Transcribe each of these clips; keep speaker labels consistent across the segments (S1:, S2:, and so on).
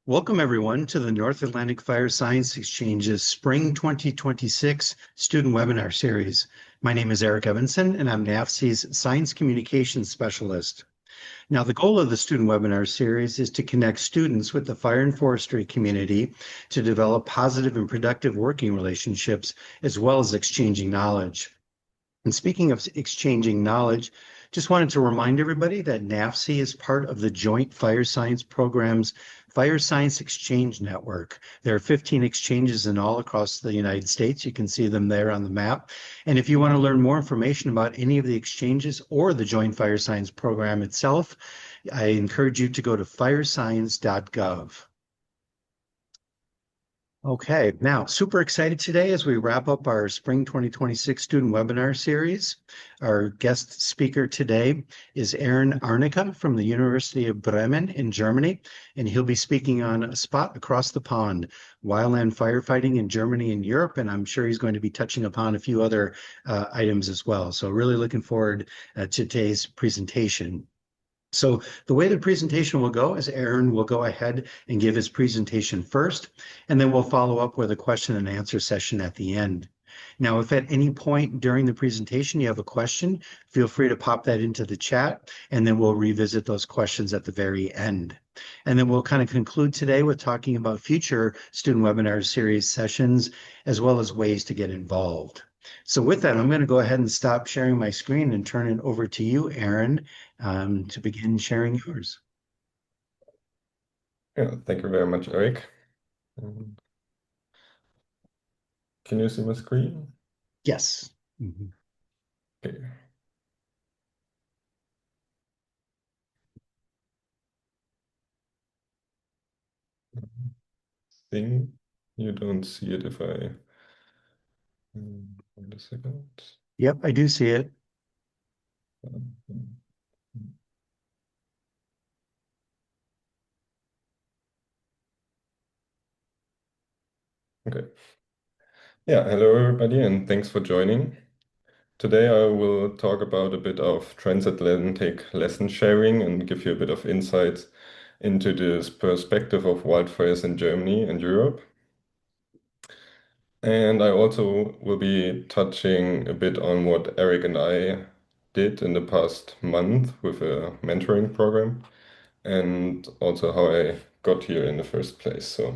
S1: Welcome, everyone, to the North Atlantic Fire Science Exchange's Spring 2026 Student Webinar Series. My name is Eric Evanson, and I'm NAFC's Science Communications Specialist. Now, the goal of the Student Webinar Series is to connect students with the fire and forestry community to develop positive and productive working relationships, as well as exchanging knowledge. And speaking of exchanging knowledge, just wanted to remind everybody that NAFC is part of the Joint Fire Science Program's Fire Science Exchange Network. There are 15 exchanges in all across the United States. You can see them there on the map. And if you want to learn more information about any of the exchanges or the Joint Fire Science Program itself, I encourage you to go to firescience.gov. Okay, now super excited today as we wrap up our Spring 2026 Student Webinar Series. Our guest speaker today is Arneke from the University of Bremen in Germany, and he'll be speaking on A Spot Across the Pond, wildland firefighting in Germany and Europe, and I'm sure he's going to be touching upon a few other items as well. So really looking forward to today's presentation. So the way the presentation will go is Aaron will go ahead and give his presentation first, and then we'll follow up with a question and answer session at the end. Now, if at any point during the presentation you have a question, feel free to pop that into the chat, and then we'll revisit those questions at the very end. And then we'll kind of conclude today with talking about future student webinar series sessions, as well as ways to get involved. So with that, I'm going to go ahead and stop sharing my screen and turn it over to you, Aaron, to begin sharing yours.
S2: Yeah, thank you very much, Eric. Can you see my screen?
S1: Yes. Mm-hmm.
S2: Okay. Thing you don't see it if I wait a second.
S1: Yep, I do see it.
S2: Okay. Yeah, hello everybody, and thanks for joining. Today I will talk about a bit of transatlantic lesson sharing and give you a bit of insights into this perspective of wildfires in Germany and Europe. And I also will be touching a bit on what Eric and I did in the past month with a mentoring program and also how I got here in the first place. So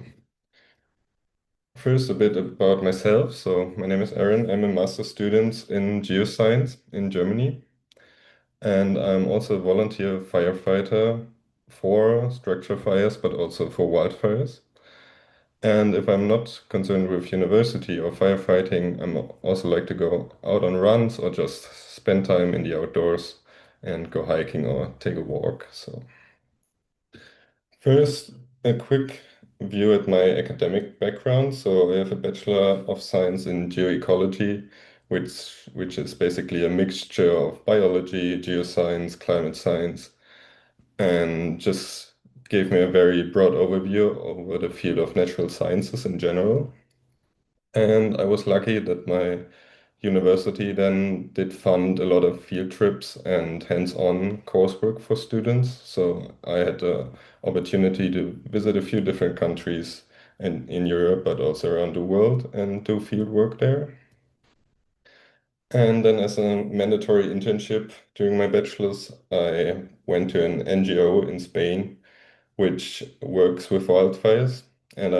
S2: first, a bit about myself. So my name is Aaron. I'm a master's student in geoscience in Germany. And I'm also a volunteer firefighter for structure fires, but also for wildfires. And if I'm not concerned with university or firefighting, I'm also like to go out on runs or just spend time in the outdoors and go hiking or take a walk. So first, a quick view at my academic background. So I have a Bachelor of Science in Geoecology, which is basically a mixture of biology, geoscience, climate science, and just gave me a very broad overview over the field of natural sciences in general. And I was lucky that my university then did fund a lot of field trips and hands-on coursework for students. So I had the opportunity to visit a few different countries in Europe, but also around the world and do field work there. And then as a mandatory internship during my bachelor's, I went to an NGO in Spain which works with wildfires. And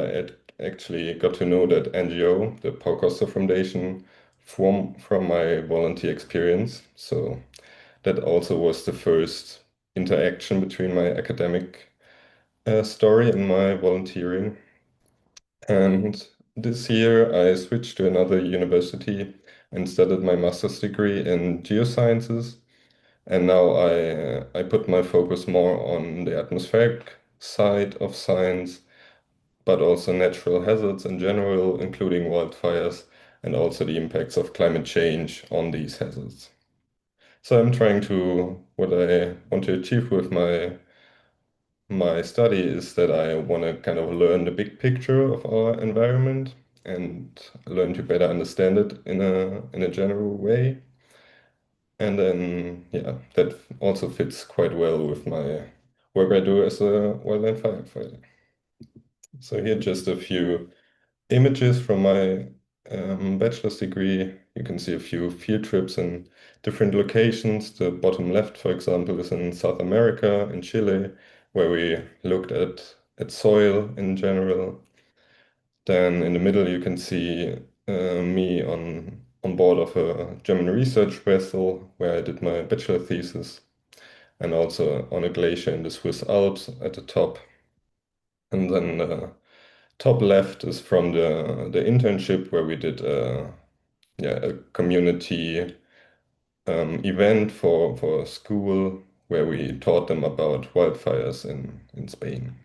S2: actually got to know that NGO, the Paul Costa Foundation, from my volunteer experience. So that also was the first interaction between my academic story and my volunteering. And this year I switched to another university and studied my master's degree in geosciences. And now I put my focus more on the atmospheric side of science, but also natural hazards in general, including wildfires, and also the impacts of climate change on these hazards. So I'm trying to, what I want to achieve with my study is that I want to kind of learn the big picture of our environment and learn to better understand it in a general way. And then, yeah, that also fits quite well with my work I do as a wildland firefighter. So here just a few images from my bachelor's degree. You can see a few field trips in different locations. The bottom left, for example, is in South America, in Chile, where we looked at soil in general. Then in the middle, you can see me on board of a German research vessel where I did my bachelor thesis, and also on a glacier in the Swiss Alps at the top. And then top left is from the internship where we did a community event for a school where we taught them about wildfires in Spain.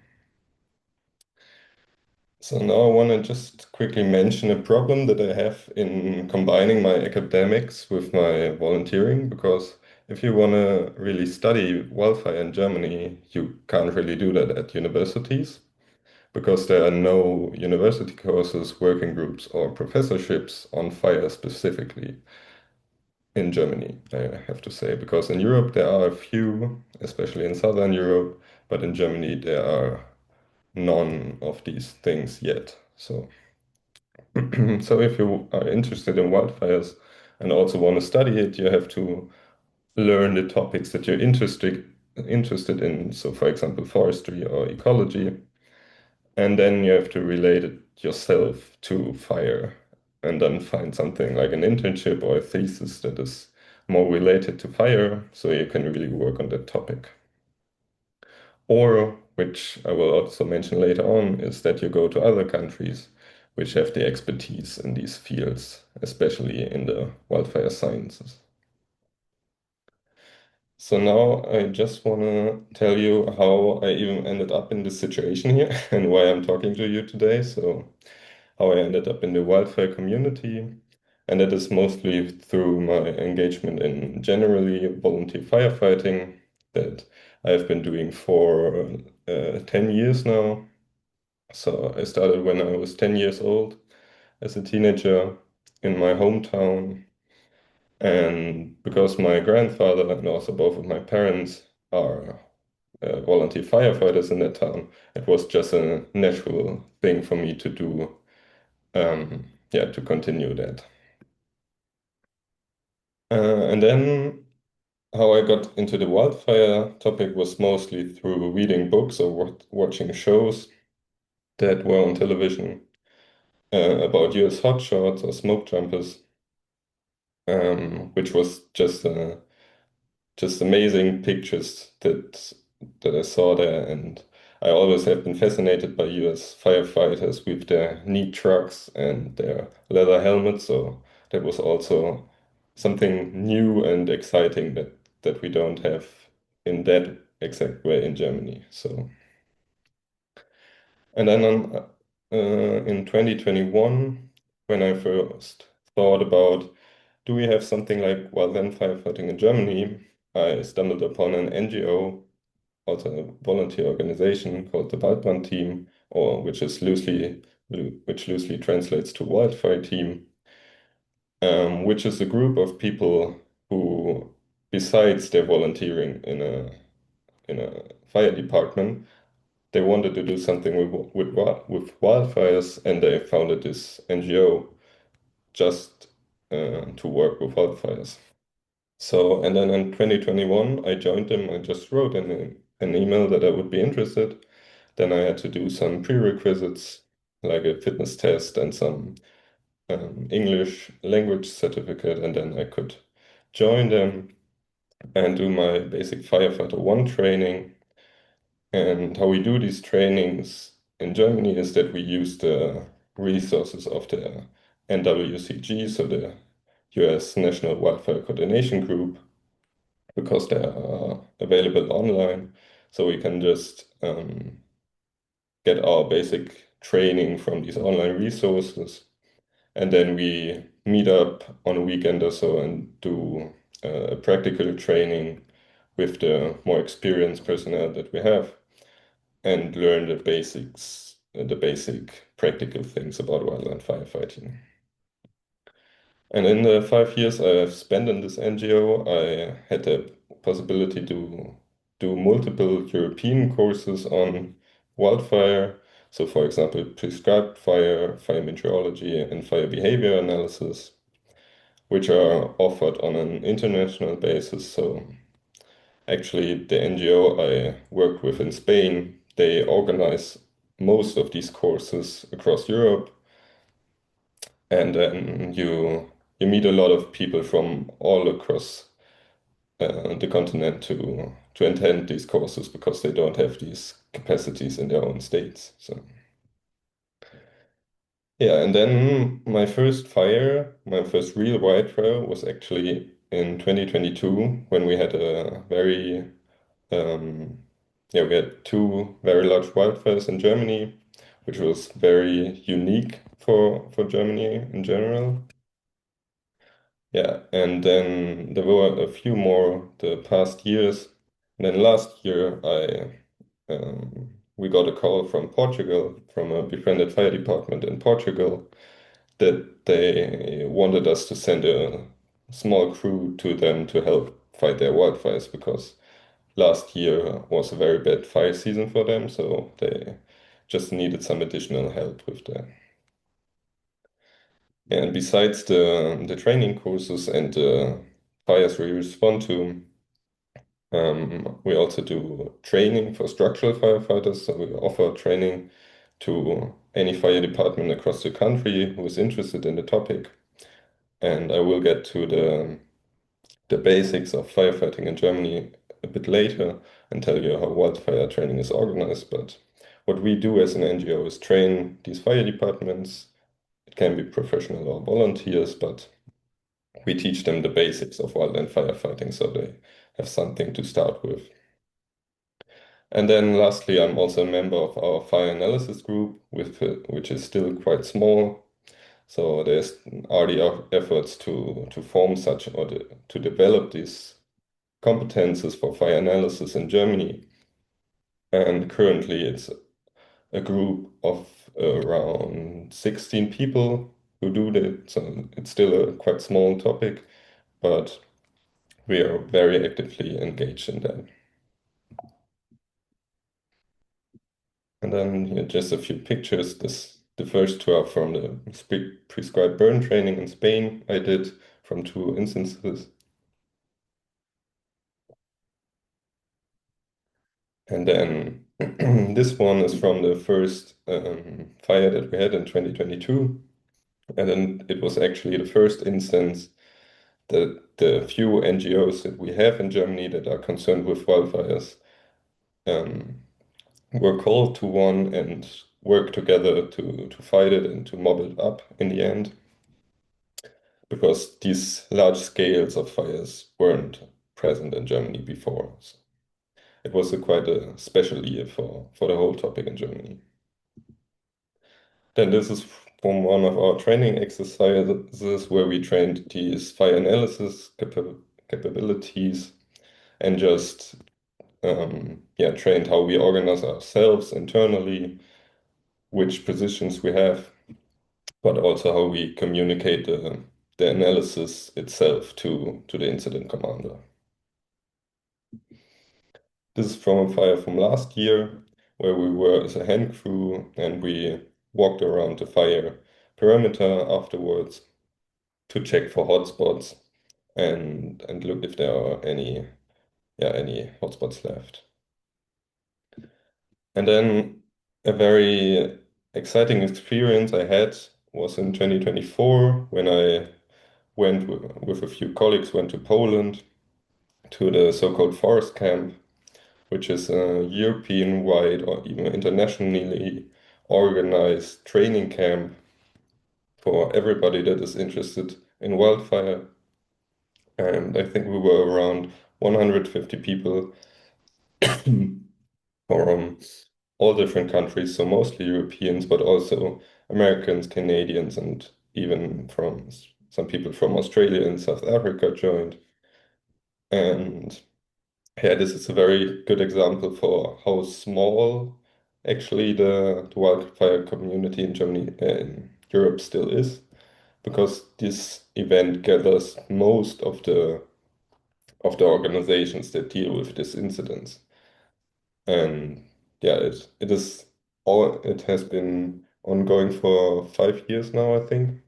S2: So now I want to just quickly mention a problem that I have in combining my academics with my volunteering, because if you want to really study wildfire in Germany, you can't really do that at universities because there are no university courses, working groups, or professorships on fire specifically in Germany, I have to say, because in Europe there are a few, especially in Southern Europe, but in Germany there are none of these things yet. So, so if you are interested in wildfires and also want to study it, you have to learn the topics that you're interested in. So, for example, forestry or ecology. And then you have to relate it yourself to fire and then find something like an internship or a thesis that is more related to fire so you can really work on that topic. Or, which I will also mention later on, is that you go to other countries which have the expertise in these fields, especially in the wildfire sciences. So now I just want to tell you how I even ended up in this situation here and why I'm talking to you today. So how I ended up in the wildfire community. And that is mostly through my engagement in generally volunteer firefighting that I've been doing for 10 years now. So I started when I was 10 years old as a teenager in my hometown. And because my grandfather and also both of my parents are volunteer firefighters in that town, it was just a natural thing for me to do, yeah, to continue that. And then how I got into the wildfire topic was mostly through reading books or watching shows that were on television about US hotshots or smoke jumpers, which was just amazing pictures that I saw there. And I always have been fascinated by US firefighters with their neat trucks and their leather helmets. So that was also something new and exciting that we don't have in that exact way in Germany. So, and then in 2021, when I first thought about do we have something like wildland firefighting in Germany, I stumbled upon an NGO, also a volunteer organization called the Wildland Team, or which loosely translates to Wildfire Team, which is a group of people who, besides their volunteering in a fire department, they wanted to do something with wildfires, and they founded this NGO just to work with wildfires. So, and then in 2021, I joined them. I just wrote an email that I would be interested. Then I had to do some prerequisites, like a fitness test and some English language certificate, and then I could join them and do my basic firefighter 1 training. And how we do these trainings in Germany is that we use the resources of the NWCG, so the US National Wildfire Coordination Group, because they are available online. So we can just get our basic training from these online resources. And then we meet up on a weekend or so and do a practical training with the more experienced personnel that we have and learn the basics, the basic practical things about wildland firefighting. And in the 5 years I have spent in this NGO, I had the possibility to do multiple European courses on wildfire. So, for example, prescribed fire, fire meteorology, and fire behavior analysis, which are offered on an international basis. So, actually, the NGO I work with in Spain, they organize most of these courses across Europe, and then you meet a lot of people from all across the continent to attend these courses because they don't have these capacities in their own states. So yeah, and then my first real wildfire was actually in 2022 when we had a very we had two very large wildfires in Germany, which was very unique for Germany in general. Yeah, and then there were a few more the past years. And then last year, we got a call from Portugal, from a befriended fire department in Portugal, that they wanted us to send a small crew to them to help fight their wildfires because last year was a very bad fire season for them, so they just needed some additional help with that. And besides the training courses and the fires we respond to, we also do training for structural firefighters. So we offer training to any fire department across the country who is interested in the topic. And I will get to the basics of firefighting in Germany a bit later and tell you how wildfire training is organized. But what we do as an NGO is train these fire departments. It can be professional or volunteers, but we teach them the basics of wildland firefighting so they have something to start with. And then lastly, I'm also a member of our fire analysis group, which is still quite small. So there's already efforts to form such or to develop these competences for fire analysis in Germany. And currently it's a group of around 16 people who do that. So it's still a quite small topic, but we are very actively engaged in that. And then here just a few pictures. The first two are from the prescribed burn training in Spain I did from two instances. And then this one is from the first fire that we had in 2022. And then it was actually the first instance that the few NGOs that we have in Germany that are concerned with wildfires um, were called to one and work together to fight it and to mob it up in the end. Because these large scales of fires weren't present in Germany before. So it was quite a special year for the whole topic in Germany. Then this is from one of our training exercises where we trained these fire analysis capabilities and just trained how we organize ourselves internally, which positions we have, but also how we communicate the analysis itself to the incident commander. This is from a fire from last year where we were as a hand crew and we walked around the fire perimeter afterwards to check for hotspots and look if there are any hotspots left. And then a very exciting experience I had was in 2024 when I went with a few colleagues went to Poland to the so-called forest camp, which is a European-wide or even internationally organized training camp for everybody that is interested in wildfire. And I think we were around 150 people from all different countries, so mostly Europeans, but also Americans, Canadians, and even from some people from Australia and South Africa joined. And yeah, this is a very good example for how small actually the wildfire community in Germany, in Europe still is, because this event gathers most of the organizations that deal with these incidents. And yeah, it is all it has been ongoing for 5 years now, I think.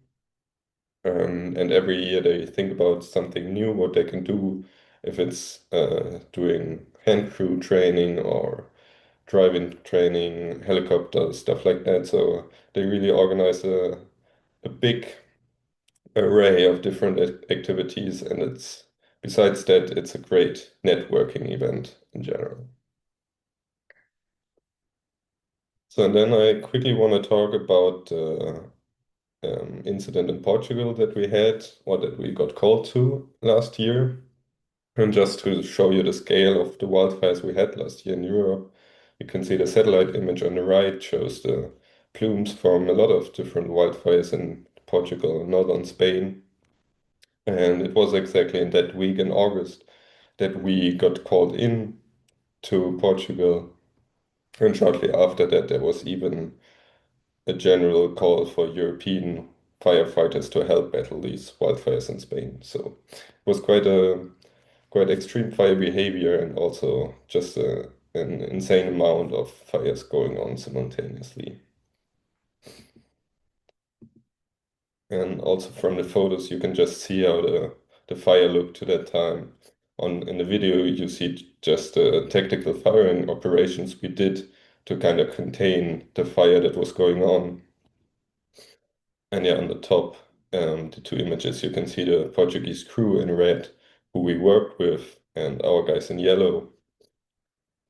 S2: And every year they think about something new, what they can do, if it's doing hand crew training or driving training, helicopter, stuff like that. So they really organize a big array of different activities, and it's besides that, it's a great networking event in general. So and then I quickly want to talk about incident in Portugal that we had, or that we got called to last year. And just to show you the scale of the wildfires we had last year in Europe, you can see the satellite image on the right shows the plumes from a lot of different wildfires in Portugal and northern Spain. And it was exactly in that week in August that we got called in to Portugal. And shortly after that, there was even a general call for European firefighters to help battle these wildfires in Spain. So it was quite extreme fire behavior and also just an insane amount of fires going on simultaneously. And also from the photos, you can just see how the fire looked to that time. In the video, you see just the tactical firing operations we did to kind of contain the fire that was going on. And yeah, on the top, the two images, you can see the Portuguese crew in red, who we worked with, and our guys in yellow.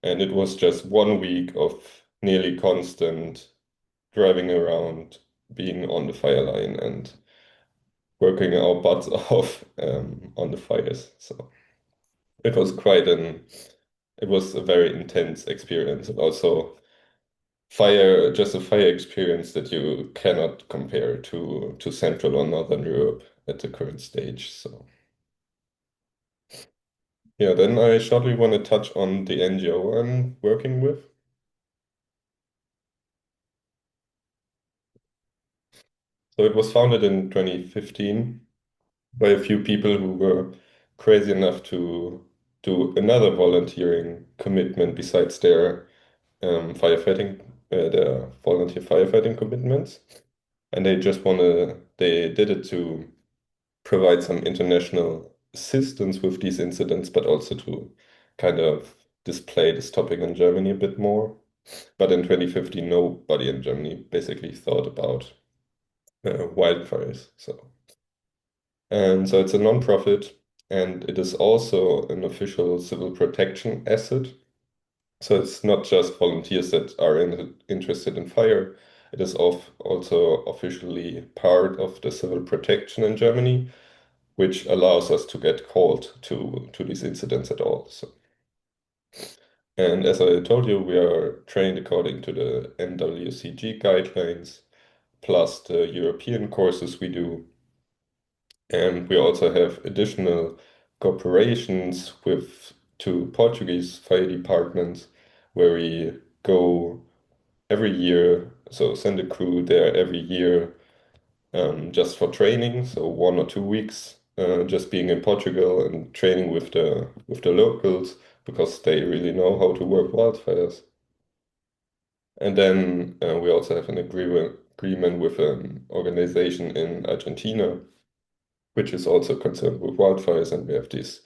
S2: And it was just 1 week of nearly constant driving around, being on the fire line and working our butts off on the fires. So it was it was a very intense experience, and also just a fire experience that you cannot compare to Central or Northern Europe at the current stage. So yeah, then I shortly want to touch on the NGO I'm working with. So it was founded in 2015 by a few people who were crazy enough to do another volunteering commitment besides their volunteer firefighting commitments. And they did it to provide some international assistance with these incidents, but also to kind of display this topic in Germany a bit more. But in 2015, nobody in Germany basically thought about wildfires. So it's a non-profit, and it is also an official civil protection asset. So it's not just volunteers that are interested in fire. It is also officially part of the civil protection in Germany, which allows us to get called to these incidents at all. And as I told you, we are trained according to the NWCG guidelines, plus the European courses we do. And we also have additional cooperations with two Portuguese fire departments where we go every year, so send a crew there every year just for training, so 1 or 2 weeks just being in Portugal and training with the locals because they really know how to work wildfires. And then we also have an agreement with an organization in Argentina, which is also concerned with wildfires, and we have this.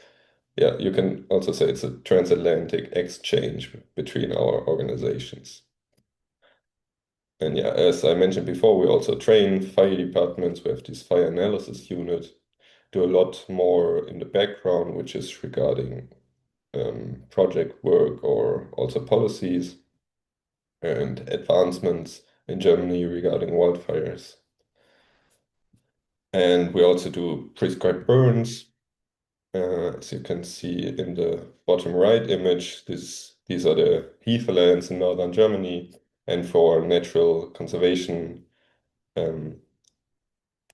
S2: Yeah, you can also say it's a transatlantic exchange between our organizations. And yeah, as I mentioned before, we also train fire departments. We have this fire analysis unit, do a lot more in the background, which is regarding project work or also policies and advancements in Germany regarding wildfires. And we also do prescribed burns. As you can see in the bottom right image, these are the heathlands in northern Germany. And for natural conservation, um,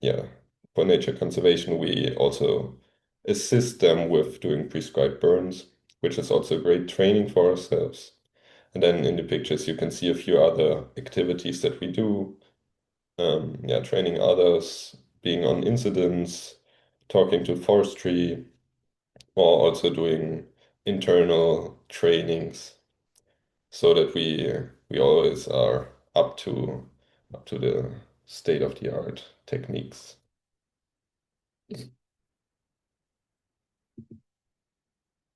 S2: yeah, for nature conservation, we also assist them with doing prescribed burns, which is also great training for ourselves. And then in the pictures, you can see a few other activities that we do. Yeah, training others, being on incidents, talking to forestry, or also doing internal trainings so that we always are up to the state-of-the-art techniques.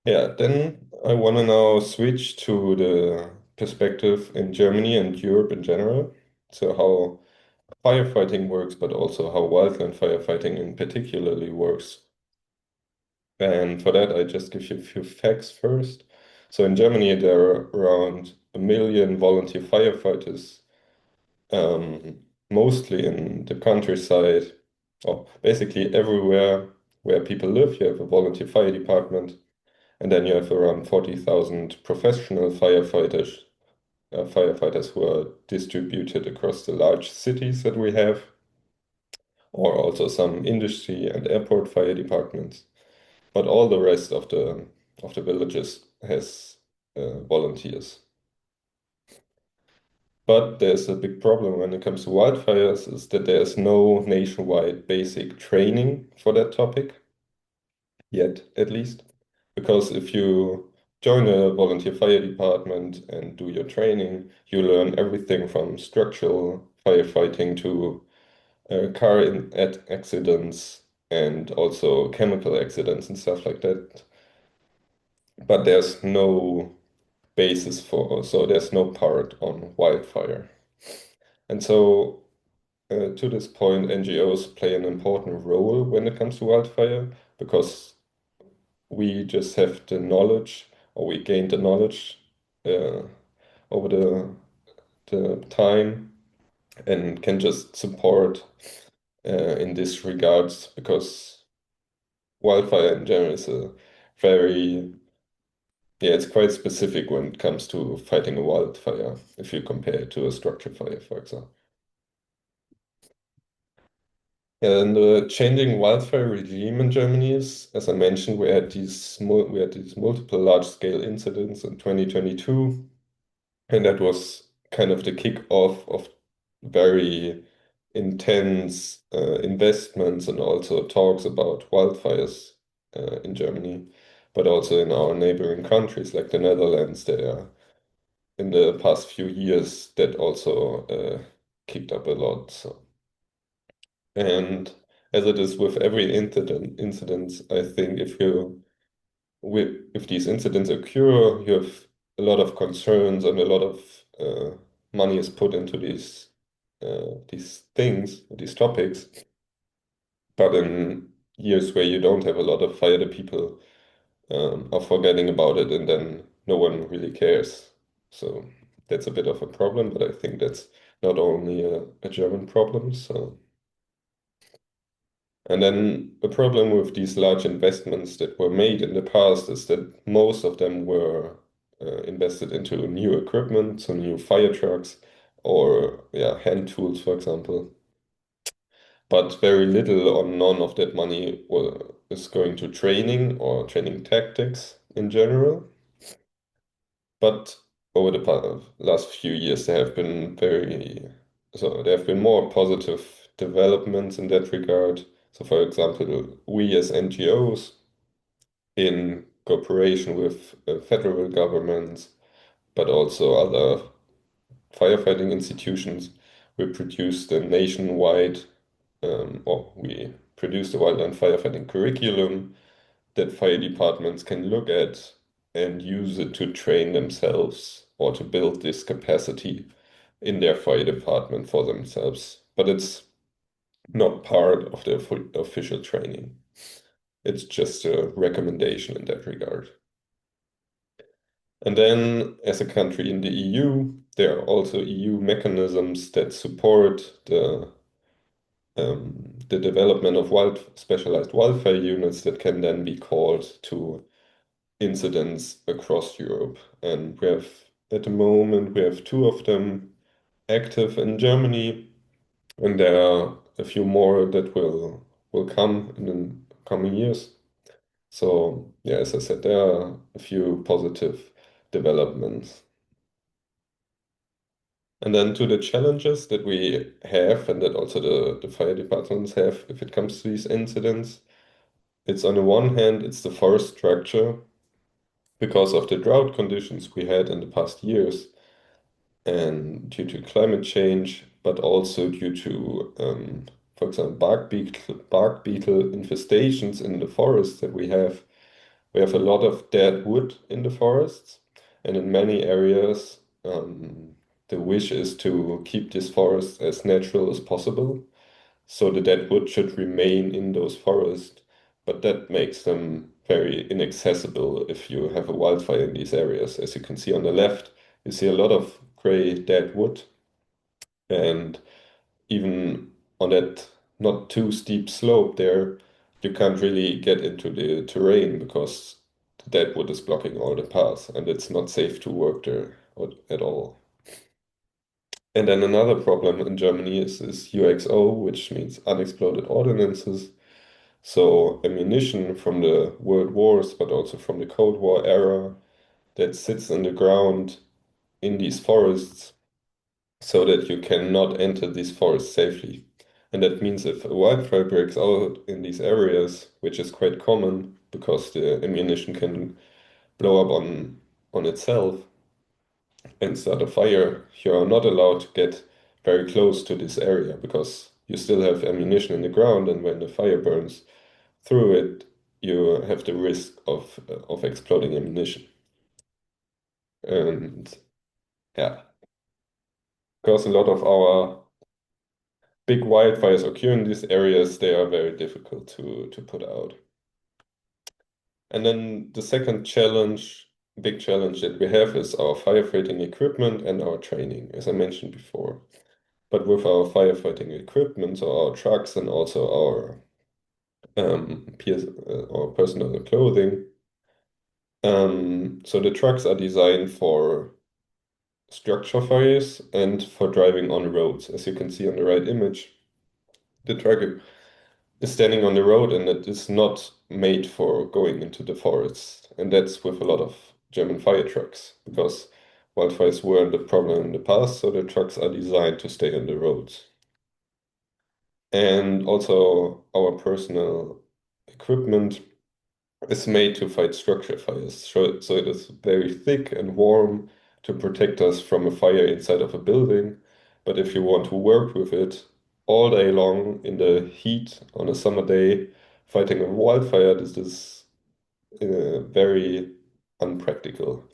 S2: Yeah, then I want to now switch to the perspective in Germany and Europe in general. So how firefighting works, but also how wildland firefighting in particularly works. And for that, I just give you a few facts first. So in Germany, there are around 1 million volunteer firefighters, mostly in the countryside, or basically everywhere where people live, you have a volunteer fire department. And then you have around 40,000 professional firefighters who are distributed across the large cities that we have, or also some industry and airport fire departments. But all the rest of the villages has volunteers. But there's a big problem when it comes to wildfires is that there's no nationwide basic training for that topic, yet at least. Because if you join a volunteer fire department and do your training, you learn everything from structural firefighting to accidents and also chemical accidents and stuff like that. But there's no basis so there's no part on wildfire. And so to this point, NGOs play an important role when it comes to wildfire because we just have the knowledge, or we gained the knowledge uh, over the time and can just support in this regards because wildfire in general is a very, yeah, it's quite specific when it comes to fighting a wildfire if you compare it to a structure fire, for example. And the changing wildfire regime in Germany is, as I mentioned, we had these multiple large-scale incidents in 2022. And that was kind of the kick-off of very intense investments and also talks about wildfires in Germany, but also in our neighboring countries like the Netherlands. There, in the past few years, that also kicked up a lot. So, and as it is with every incident, I think if these incidents occur, you have a lot of concerns and a lot of money is put into these things, these topics. But in years where you don't have a lot of fire, the people are forgetting about it, and then no one really cares. So that's a bit of a problem, but I think that's not only a German problem. So. And then the problem with these large investments that were made in the past is that most of them were invested into new equipment, so new fire trucks or yeah, hand tools, for example. But very little or none of that money is going to training or training tactics in general. But over the last few years, there have been more positive developments in that regard. So, for example, we as NGOs, in cooperation with federal governments, but also other firefighting institutions, we produced a nationwide, or we produced a wildland firefighting curriculum that fire departments can look at and use it to train themselves or to build this capacity in their fire department for themselves. But it's not part of the official training. It's just a recommendation in that regard. And then, as a country in the EU, there are also EU mechanisms that support the development of specialized wildfire units that can then be called to incidents across Europe. And at the moment, we have two of them active in Germany, and there are a few more that will come in the coming years. So, yeah, as I said, there are a few positive developments. And then to the challenges that we have, and that also the fire departments have if it comes to these incidents, it's on the one hand, it's the forest structure because of the drought conditions we had in the past years. and due to climate change, but also due to, for example, bark beetle infestations in the forests that we have. We have a lot of dead wood in the forests, and in many areas, the wish is to keep these forests as natural as possible. So the dead wood should remain in those forests, but that makes them very inaccessible if you have a wildfire in these areas. As you can see on the left, you see a lot of gray dead wood, and even on that not too steep slope there, you can't really get into the terrain because the dead wood is blocking all the paths, and it's not safe to work there at all. And then another problem in Germany is UXO, which means unexploded ordnances. So ammunition from the World Wars, but also from the Cold War era that sits in the ground in these forests so that you cannot enter these forests safely. And that means if a wildfire breaks out in these areas, which is quite common because the ammunition can blow up on itself and start a fire, you are not allowed to get very close to this area because you still have ammunition in the ground, and when the fire burns through it, you have the risk of exploding ammunition. And yeah, because a lot of our big wildfires occur in these areas, they are very difficult to put out. And then the second challenge, big challenge that we have is our firefighting equipment and our training, as I mentioned before. But with our firefighting equipment, so our trucks and also our personal clothing, so the trucks are designed for structure fires and for driving on roads. As you can see on the right image, the truck is standing on the road and it is not made for going into the forest. And that's with a lot of German fire trucks because wildfires weren't a problem in the past, so the trucks are designed to stay on the roads. And also our personal equipment is made to fight structure fires. So it is very thick and warm to protect us from a fire inside of a building. But if you want to work with it all day long in the heat on a summer day, fighting a wildfire, this is very unpractical.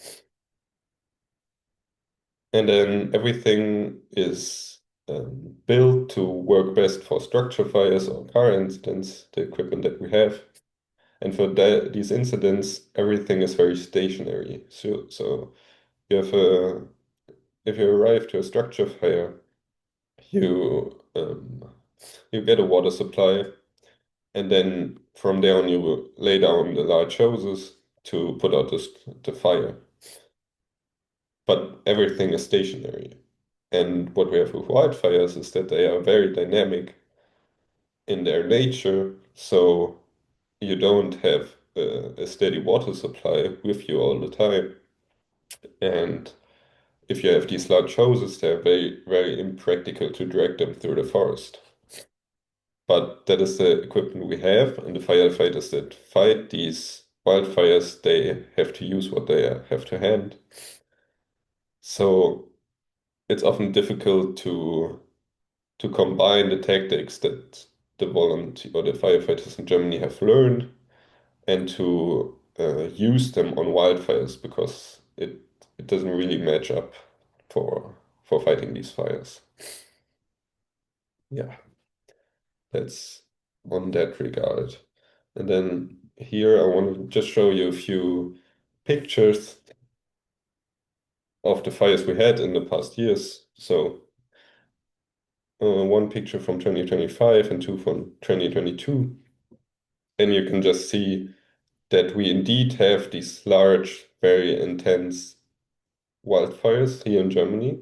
S2: And then everything is built to work best for structure fires or car incidents, the equipment that we have. And for these incidents, everything is very stationary. So you have if you arrive to a structure fire, you you get a water supply, and then from there on you will lay down the large hoses to put out the fire. But everything is stationary. And what we have with wildfires is that they are very dynamic in their nature. So you don't have a steady water supply with you all the time. And if you have these large hoses, they're very, very impractical to drag them through the forest. But that is the equipment we have, and the firefighters that fight these wildfires, they have to use what they have to hand. So it's often difficult to combine the tactics that the volunteer or the firefighters in Germany have learned and to use them on wildfires because it doesn't really match up for fighting these fires. Yeah, that's on that regard. And then here I want to just show you a few pictures of the fires we had in the past years. So one picture from 2025 and two from 2022. And you can just see that we indeed have these large, very intense wildfires here in Germany.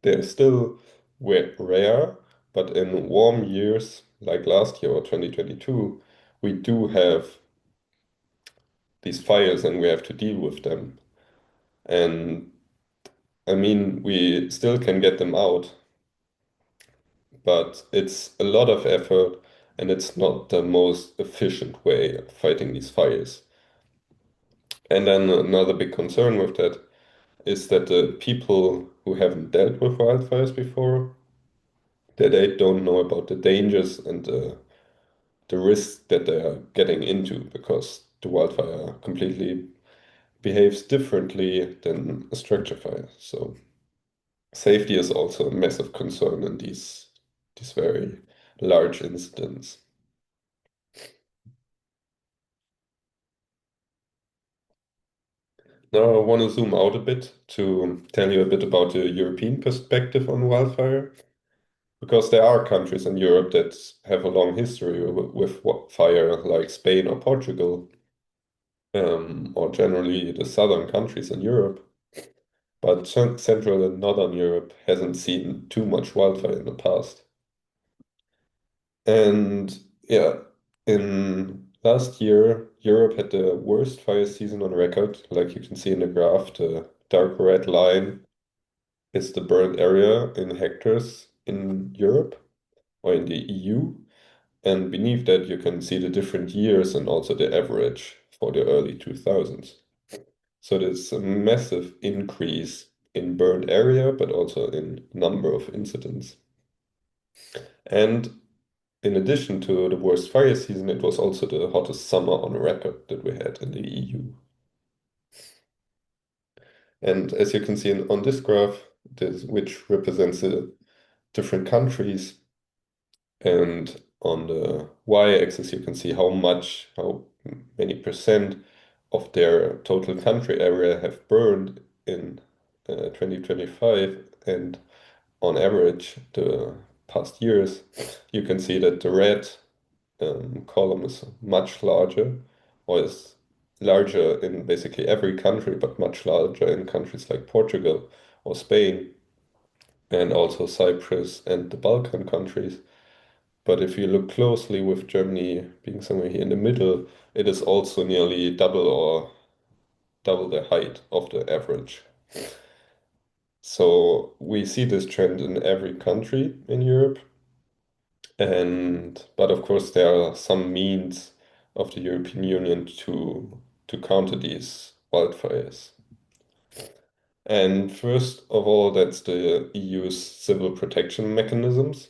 S2: They're still rare, but in warm years like last year or 2022, we do have these fires and we have to deal with them. And I mean, we still can get them out, but it's a lot of effort and it's not the most efficient way of fighting these fires. And then another big concern with that is that the people who haven't dealt with wildfires before, that they don't know about the dangers and the risk that they are getting into because the wildfire completely behaves differently than a structure fire. So safety is also a massive concern in these very large incidents. Now I want to zoom out a bit to tell you a bit about the European perspective on wildfire, because there are countries in Europe that have a long history with fire, like Spain or Portugal, or generally the southern countries in Europe. But Central and Northern Europe hasn't seen too much wildfire in the past. And yeah, in last year, Europe had the worst fire season on record. Like you can see in the graph, the dark red line is the burned area in hectares in Europe or in the EU. And beneath that, you can see the different years and also the average for the early 2000s. So there's a massive increase in burned area, but also in number of incidents. And in addition to the worst fire season, it was also the hottest summer on record that we had in the EU. And as you can see on this graph, which represents the different countries, and on the y-axis, you can see how many percent of their total country area have burned in 2025. And on average, the past years, you can see that the red column is much larger, or is larger in basically every country, but much larger in countries like Portugal or Spain, and also Cyprus and the Balkan countries. But if you look closely, with Germany being somewhere here in the middle, it is also nearly double the height of the average. So we see this trend in every country in Europe. But of course there are some means of the European Union to counter these wildfires. And first of all, that's the EU's civil protection mechanisms,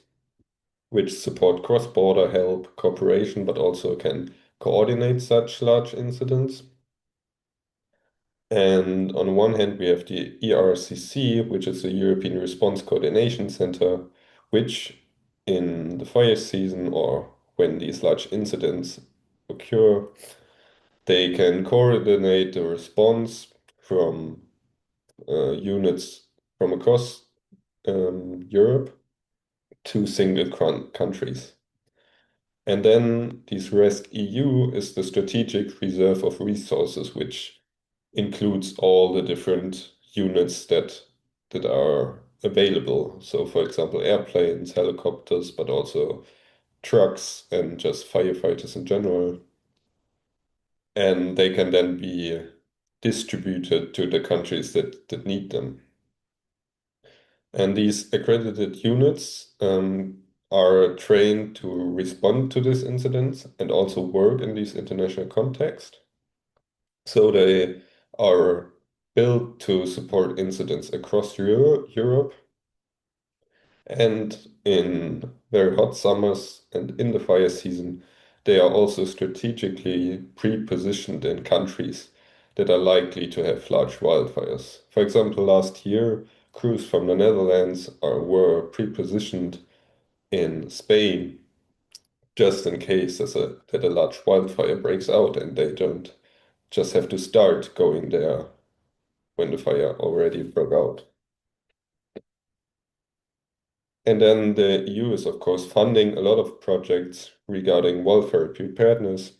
S2: which support cross-border help, cooperation, but also can coordinate such large incidents. And on one hand, we have the ERCC, which is the European Response Coordination Center, which in the fire season or when these large incidents occur, they can coordinate the response from units from across Europe to single countries. And then this RESC EU is the strategic reserve of resources, which includes all the different units that are available. So, for example, airplanes, helicopters, but also trucks and just firefighters in general. And they can then be distributed to the countries that need them. And these accredited units are trained to respond to these incidents and also work in these international contexts. So they are built to support incidents across Europe. And in very hot summers and in the fire season, they are also strategically pre-positioned in countries that are likely to have large wildfires. For example, last year, crews from the Netherlands were pre-positioned in Spain just in case that a large wildfire breaks out and they don't just have to start going there when the fire already broke out. And then the EU is, of course, funding a lot of projects regarding wildfire preparedness,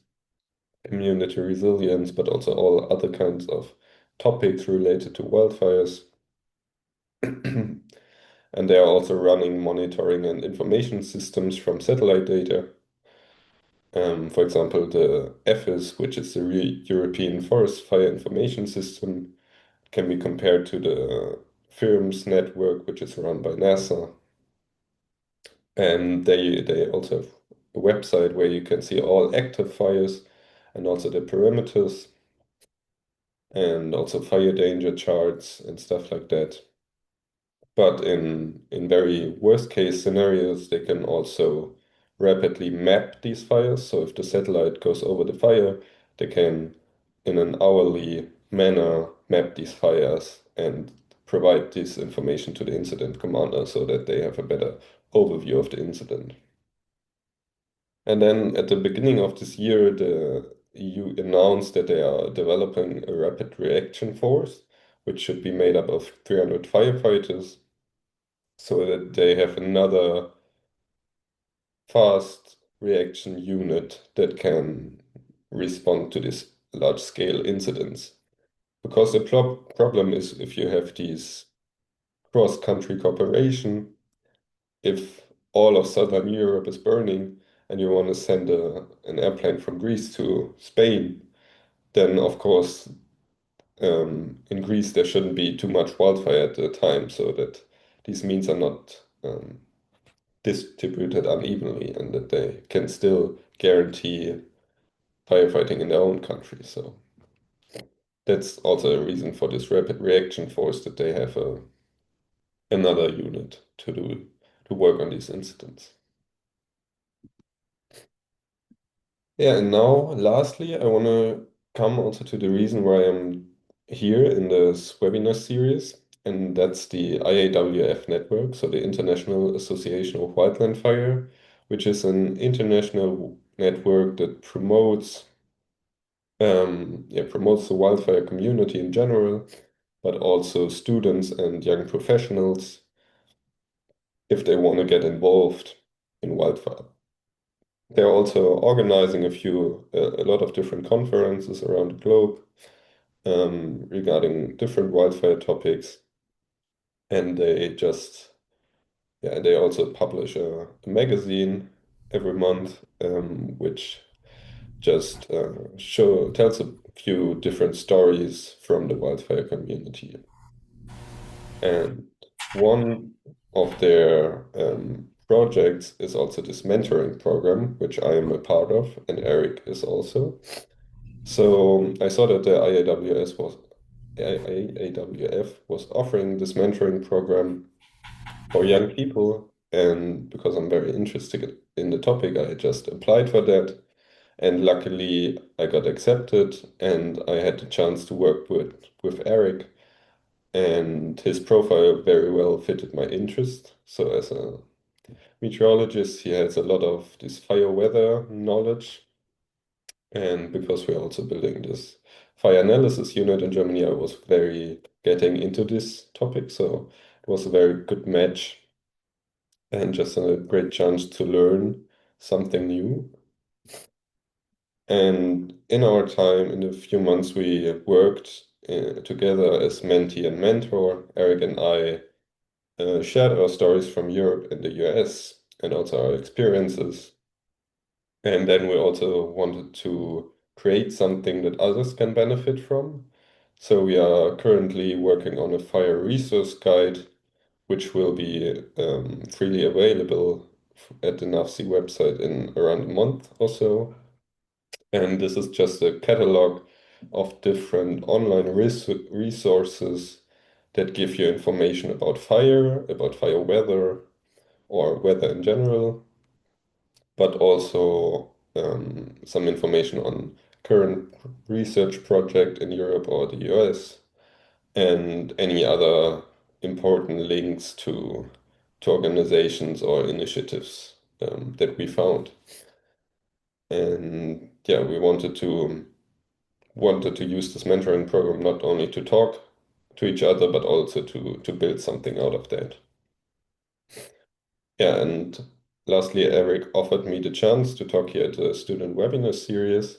S2: community resilience, but also all other kinds of topics related to wildfires. And they are also running monitoring and information systems from satellite data. For example, the EFIS, which is the European Forest Fire Information System, can be compared to the FIRMS network, which is run by NASA. And they also have a website where you can see all active fires and also the parameters and also fire danger charts and stuff like that. But in very worst case scenarios, they can also rapidly map these fires. So if the satellite goes over the fire, they can, in an hourly manner, map these fires and provide this information to the incident commander so that they have a better overview of the incident. And then at the beginning of this year, the EU announced that they are developing a rapid reaction force, which should be made up of 300 firefighters, so that they have another fast reaction unit that can respond to these large-scale incidents. Because the problem is if you have these cross-country cooperation, if all of Southern Europe is burning and you want to send an airplane from Greece to Spain, then of course in Greece there shouldn't be too much wildfire at the time, so that these means are not distributed unevenly and that they can still guarantee firefighting in their own country. So that's also a reason for this rapid reaction force that they have another unit to work on these incidents. Yeah, and now lastly, I want to come also to the reason why I'm here in this webinar series, and that's the IAWF network, so the International Association of Wildland Fire, which is an international network that promotes the wildfire community in general, but also students and young professionals if they want to get involved in wildfire. They're also organizing a lot of different conferences around the globe regarding different wildfire topics, and they also publish a magazine every month, which just tells a few different stories from the wildfire community. And one of their projects is also this mentoring program, which I am a part of, and Eric is also. So I saw that the IAWF was offering this mentoring program for young people, and because I'm very interested in the topic, I just applied for that. And luckily, I got accepted, and I had the chance to work with Eric, and his profile very well fitted my interest. So as a meteorologist, he has a lot of this fire weather knowledge. And because we're also building this fire analysis unit in Germany, I was very getting into this topic. So it was a very good match and just a great chance to learn something new. And in our time, in a few months, we worked together as mentee and mentor. Eric and I shared our stories from Europe and the US and also our experiences. And then we also wanted to create something that others can benefit from. So we are currently working on a fire resource guide, which will be freely available at the NAFC website in around a month or so. And this is just a catalog of different online resources that give you information about fire weather, or weather in general, but also some information on current research project in Europe or the US, and any other important links to organizations or initiatives that we found. And yeah, we wanted to use this mentoring program not only to talk to each other, but also to build something out of that. Yeah, and lastly, Eric offered me the chance to talk here at the student webinar series,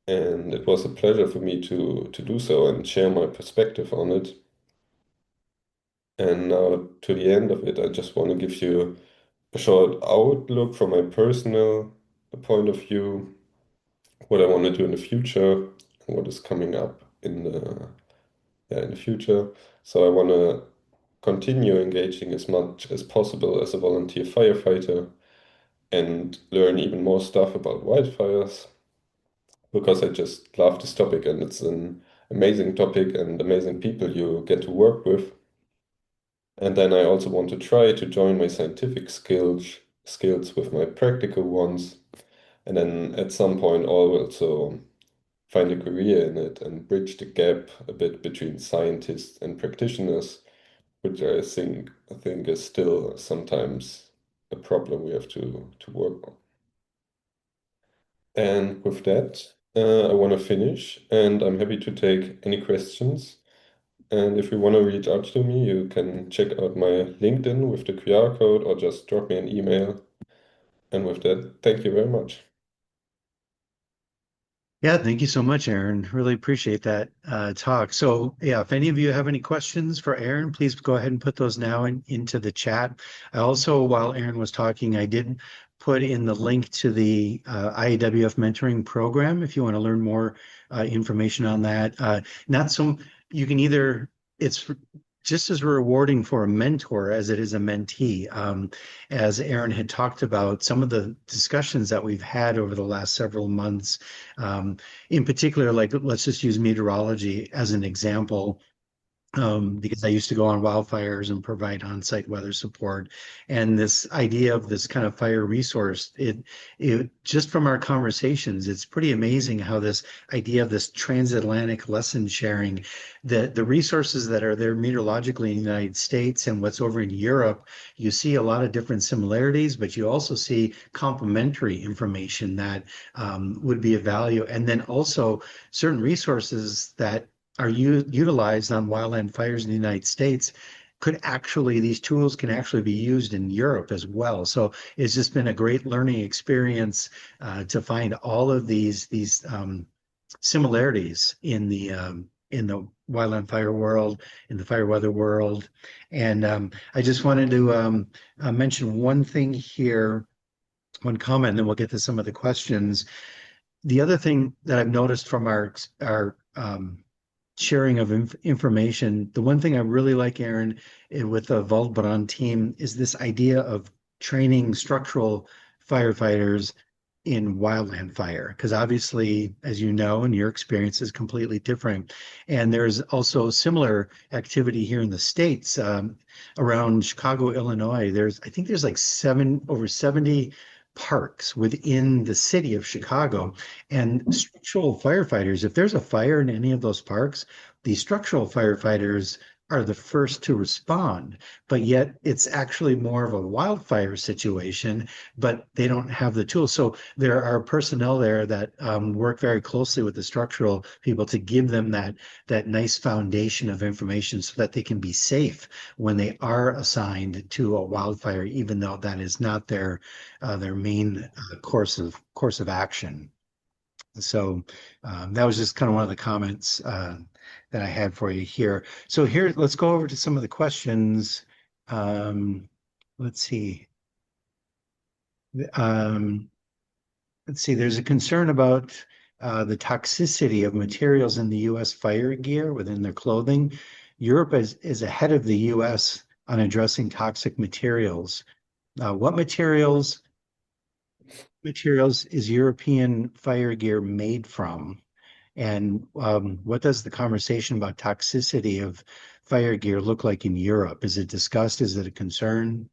S2: and it was a pleasure for me to do so and share my perspective on it. And now to the end of it, I just want to give you a short outlook from my personal point of view, what I want to do in the future, and what is coming up in the future. So I want to continue engaging as much as possible as a volunteer firefighter and learn even more stuff about wildfires because I just love this topic and it's an amazing topic and amazing people you get to work with. And then I also want to try to join my scientific skills with my practical ones. And then at some point also find a career in it and bridge the gap a bit between scientists and practitioners, which I think is still sometimes a problem we have to work on. And with that, I want to finish, and I'm happy to take any questions. And if you want to reach out to me, you can check out my LinkedIn with the QR code or just drop me an email. And with that, thank you very much.
S1: Yeah, thank you so much, Aaron. Really appreciate that talk. So, yeah, if any of you have any questions for Aaron, please go ahead and put those now into the chat. I also, while Aaron was talking, I did put in the link to the IAWF mentoring program if you want to learn more information on that. Not so you can either, it's just as rewarding for a mentor as it is a mentee. As Aaron had talked about, some of the discussions that we've had over the last several months, in particular, like let's just use meteorology as an example, because I used to go on wildfires and provide on-site weather support. And this idea of this kind of fire resource, it just from our conversations, it's pretty amazing how this idea of this transatlantic lesson sharing, the resources that are there meteorologically in the United States and what's over in Europe, you see a lot of different similarities, but you also see complementary information that would be of value. And then also certain resources that are utilized on wildland fires in the United States these tools can actually be used in Europe as well. So it's just been a great learning experience to find all of these similarities in the wildland fire world, in the fire weather world. And I just wanted to mention one thing here, one comment, and then we'll get to some of the questions. The other thing that I've noticed from our sharing of information. The one thing I really like, Aaron, with the Waldbrand team is this idea of training structural firefighters in wildland fire, because obviously, as you know, and your experience is completely different. And there's also similar activity here in the States, around Chicago, Illinois. I think there's like over 70 parks within the city of Chicago. And structural firefighters, if there's a fire in any of those parks, the structural firefighters are the first to respond. But yet it's actually more of a wildfire situation, but they don't have the tools. So there are personnel there that work very closely with the structural people to give them that nice foundation of information so that they can be safe when they are assigned to a wildfire, even though that is not their main course of action. So that was just kind of one of the comments that I had for you here. So here, let's go over to some of the questions. Um, let's see. Um, let's see. There's a concern about the toxicity of materials in the U.S. fire gear within their clothing. Europe is ahead of the U.S. on addressing toxic materials. What materials is European fire gear made from? And what does the conversation about toxicity of fire gear look like in Europe? Is it discussed? Is it a concern?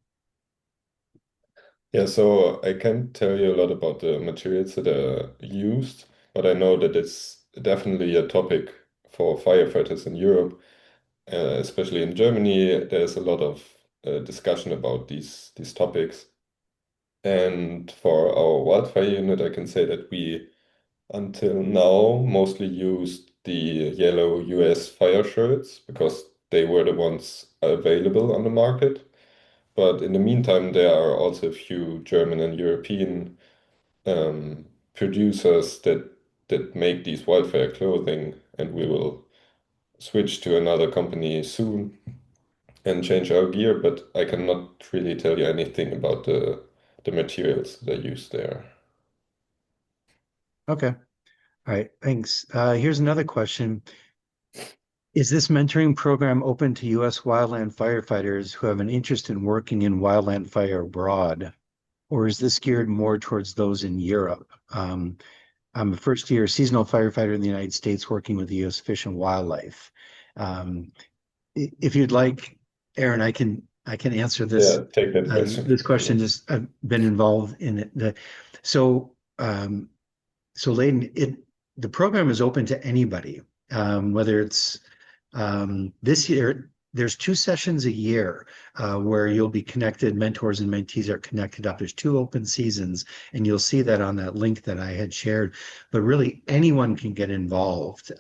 S2: Yeah, so I can't tell you a lot about the materials that are used, but I know that it's definitely a topic for firefighters in Europe, especially in Germany. There's a lot of discussion about these topics. And for our wildfire unit, I can say that we, until now, mostly used the yellow US fire shirts because they were the ones available on the market. But in the meantime, there are also a few German and European producers that make these wildfire clothing, and we will switch to another company soon and change our gear. But I cannot really tell you anything about the materials that are used there.
S1: Okay. All right. Thanks. Here's another question. Is this mentoring program open to U.S. wildland firefighters who have an interest in working in wildland fire abroad, or is this geared more towards those in Europe? I'm a first year seasonal firefighter in the United States working with the U.S. Fish and Wildlife. Um, if you'd like, Aaron, I can answer
S2: Yeah, take that question.
S1: this question. Just I've been involved in it. So um, so Layden, the program is open to anybody, whether it's this year. There's 2 sessions a year where you'll be connected. Mentors and mentees are connected up. There's 2 open seasons, and you'll see that on that link that I had shared. But really, anyone can get involved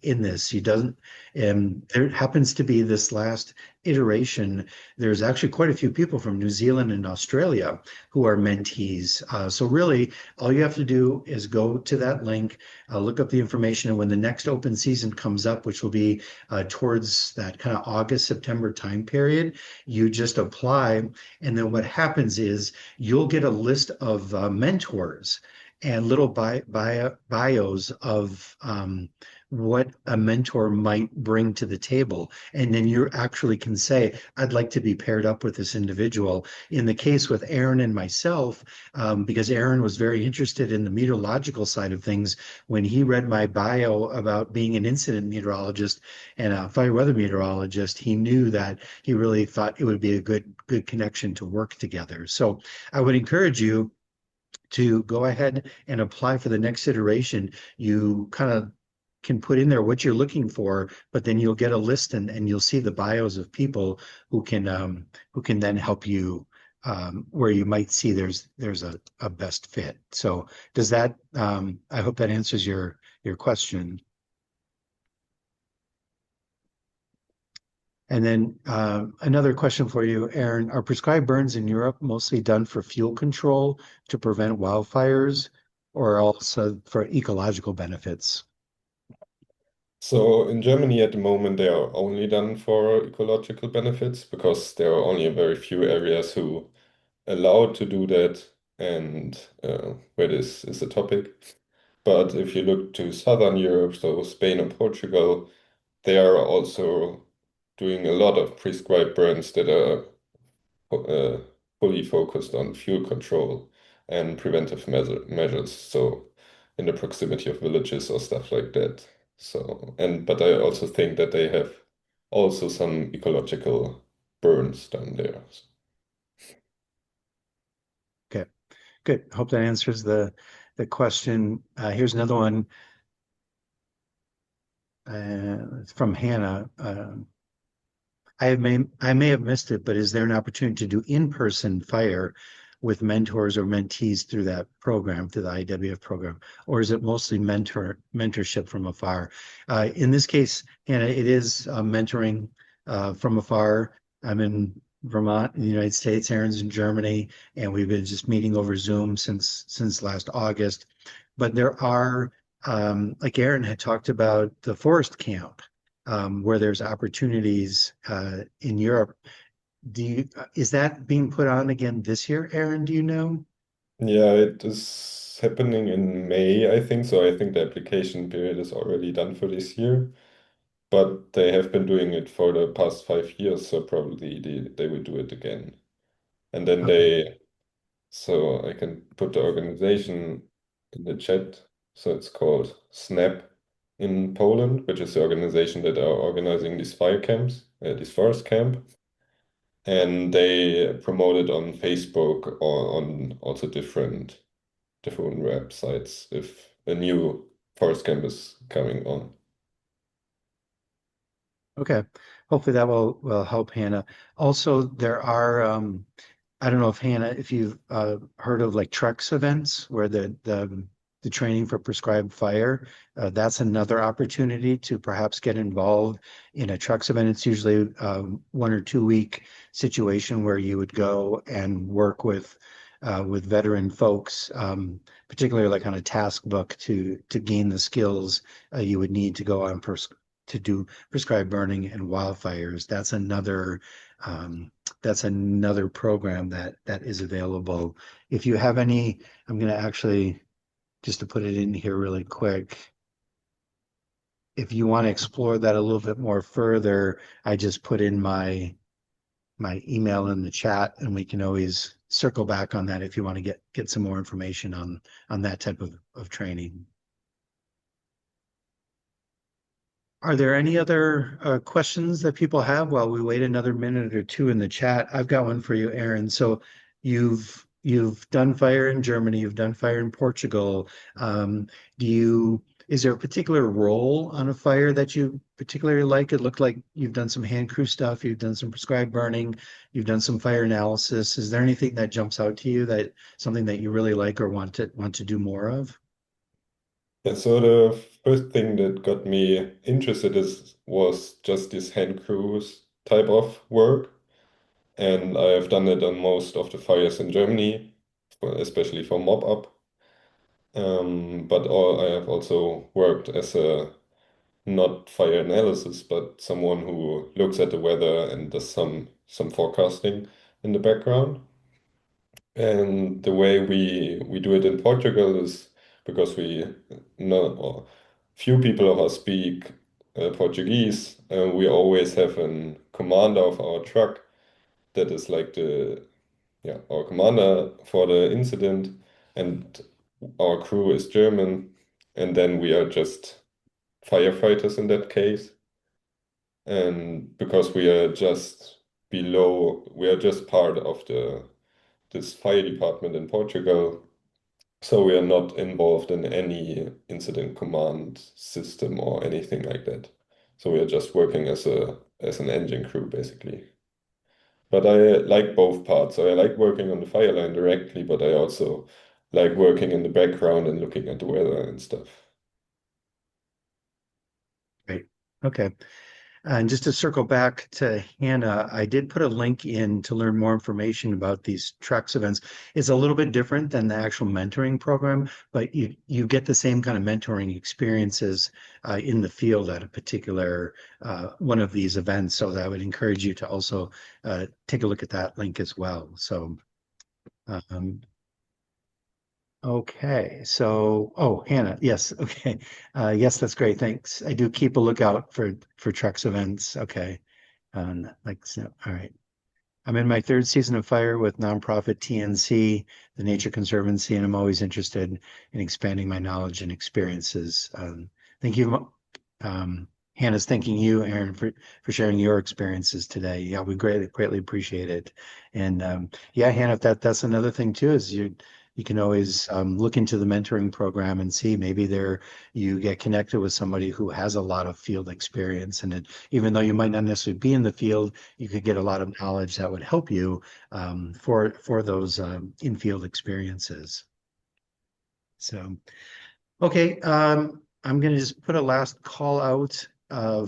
S1: in this. He doesn't. There happens to be this last iteration. There's actually quite a few people from New Zealand and Australia who are mentees. So really, all you have to do is go to that link, look up the information, and when the next open season comes up, which will be towards that kind of August, September time period, you just apply. And then what happens is you'll get a list of mentors and little bios of what a mentor might bring to the table. And then you actually can say, I'd like to be paired up with this individual. In the case with Aaron and myself, because Aaron was very interested in the meteorological side of things, when he read my bio about being an incident meteorologist and a fire weather meteorologist, he knew that he really thought it would be a good connection to work together. So I would encourage you to go ahead and apply for the next iteration. You kind of can put in there what you're looking for, but then you'll get a list and you'll see the bios of people who can then help you where you might see there's a best fit. So does that I hope that answers your question. And then another question for you, Aaron. Are prescribed burns in Europe mostly done for fuel control to prevent wildfires or also for ecological benefits?
S2: So in Germany at the moment, they are only done for ecological benefits because there are only a very few areas who allowed to do that and where this is a topic. But if you look to Southern Europe, so Spain and Portugal, they are also doing a lot of prescribed burns that are uh, fully focused on fuel control and preventive measures. So in the proximity of villages or stuff like that. So, and but I also think that they have also some ecological burns down there.
S1: Okay, good. Hope that answers the question. Here's another one from Hannah. I may have missed it, but is there an opportunity to do in-person fire with mentors or mentees through that program, through the IWF program, or is it mostly mentorship from afar? In this case, Hannah, it is mentoring from afar. I'm in Vermont, in the United States. Aaron's in Germany, and we've been just meeting over Zoom since last August. But there are, like Aaron had talked about, the forest camp where there's opportunities in Europe. Is that being put on again this year, Aaron? Do you know?
S2: Yeah, it is happening in May, I think. So I think the application period is already done for this year. But they have been doing it for the past 5 years, so probably they will do it again. And then
S1: Okay.
S2: so I can put the organization in the chat. So it's called SNAP in Poland, which is the organization that are organizing these fire camps, this forest camp. And they promote it on Facebook or on also different websites if a new forest camp is coming on.
S1: Okay. Hopefully that will help Hannah. Also, there are I don't know if Hannah, if you've heard of like Trex events where the training for prescribed fire, that's another opportunity to perhaps get involved in a Trex event. It's usually 1 or 2 week situation where you would go and work with veteran folks, particularly like on a task book to gain the skills you would need to go on to do prescribed burning and wildfires. That's another program that is available. If you have any, I'm going to actually just to put it in here really quick. If you want to explore that a little bit more further, I just put in my email in the chat, and we can always circle back on that if you want to get some more information on that type of training. Are there any other questions that people have while we wait another minute or two in the chat? I've got one for you, Aaron. So you've done fire in Germany, you've done fire in Portugal. Do you is there a particular role on a fire that you particularly like? It looked like you've done some hand crew stuff, you've done some prescribed burning, you've done some fire analysis. Is there anything that jumps out to you that something that you really like or want to do more of?
S2: Yeah, so the first thing that got me interested is was just this hand crews type of work. And I have done it on most of the fires in Germany, especially for mob up. I have also worked as a not fire analysis, but someone who looks at the weather and does some forecasting in the background. And the way we do it in Portugal is because we know or few people of us speak Portuguese. We always have a commander of our truck that is like the our commander for the incident, and our crew is German, and then we are just firefighters in that case. And because we are just part of this fire department in Portugal, so we are not involved in any incident command system or anything like that. So we are just working as an engine crew basically. But I like both parts. So I like working on the fire line directly, but I also like working in the background and looking at the weather and stuff.
S1: Great. Okay. And just to circle back to Hannah, I did put a link in to learn more information about these Trex events. It's a little bit different than the actual mentoring program, but you get the same kind of mentoring experiences in the field at a particular one of these events. So that I would encourage you to also take a look at that link as well. So um, okay, so Hannah, yes, okay, yes, that's great. Thanks. I do keep a lookout for Trex events. Okay. Like, so, all right. I'm in my third season of Fire with nonprofit TNC, the Nature Conservancy, and I'm always interested in expanding my knowledge and experiences. Thank you. Hannah's thanking you, Aaron, for sharing your experiences today. Yeah, we greatly appreciate it. And yeah, Hannah, that's another thing too, is you can always look into the mentoring program and see maybe there you get connected with somebody who has a lot of field experience. And even though you might not necessarily be in the field, you could get a lot of knowledge that would help you for those in-field experiences. So, okay, I'm going to just put a last call out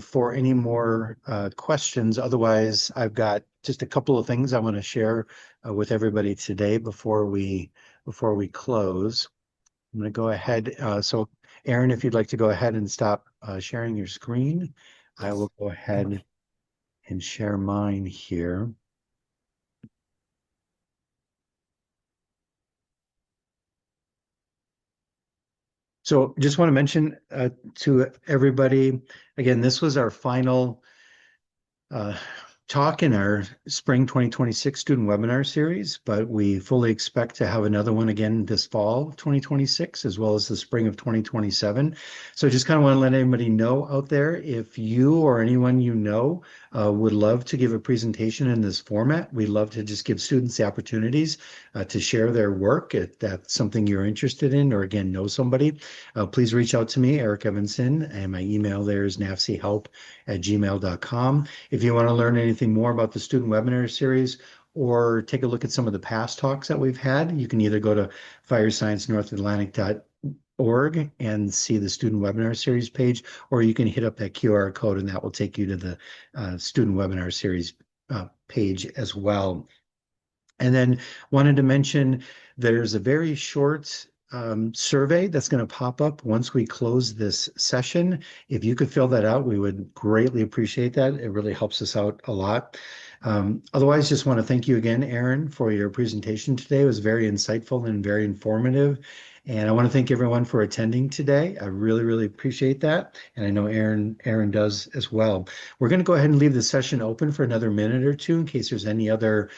S1: for any more questions. Otherwise, I've got just a couple of things I want to share with everybody today before we close. I'm going to go ahead. So, Aaron, if you'd like to go ahead and stop sharing your screen, I
S2: Yes.
S1: will go ahead and share mine here. So, just want to mention to everybody again, this was our final uh, talk in our spring 2026 student webinar series, but we fully expect to have another one again this fall 2026, as well as the spring of 2027. So just kind of want to let anybody know out there, if you or anyone you know would love to give a presentation in this format, we'd love to just give students the opportunities to share their work if that's something you're interested in, or again, know somebody. Please reach out to me, Eric Evanson, and my email there is nafchelp@gmail.com. If you want to learn anything more about the student webinar series or take a look at some of the past talks that we've had, you can either go to firesciencenorthatlantic.org and see the student webinar series page, or you can hit up that QR code and that will take you to the student webinar series page as well. And then wanted to mention there's a very short survey that's going to pop up once we close this session. If you could fill that out, we would greatly appreciate that. It really helps us out a lot. Otherwise, just want to thank you again, Aaron, for your presentation today. It was very insightful and very informative. And I want to thank everyone for attending today. I really appreciate that. And I know Aaron does as well. We're going to go ahead and leave the session open for another minute or two in case there's any other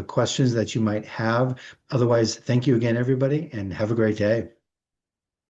S1: questions that you might have. Otherwise, thank you again, everybody, and have a great day.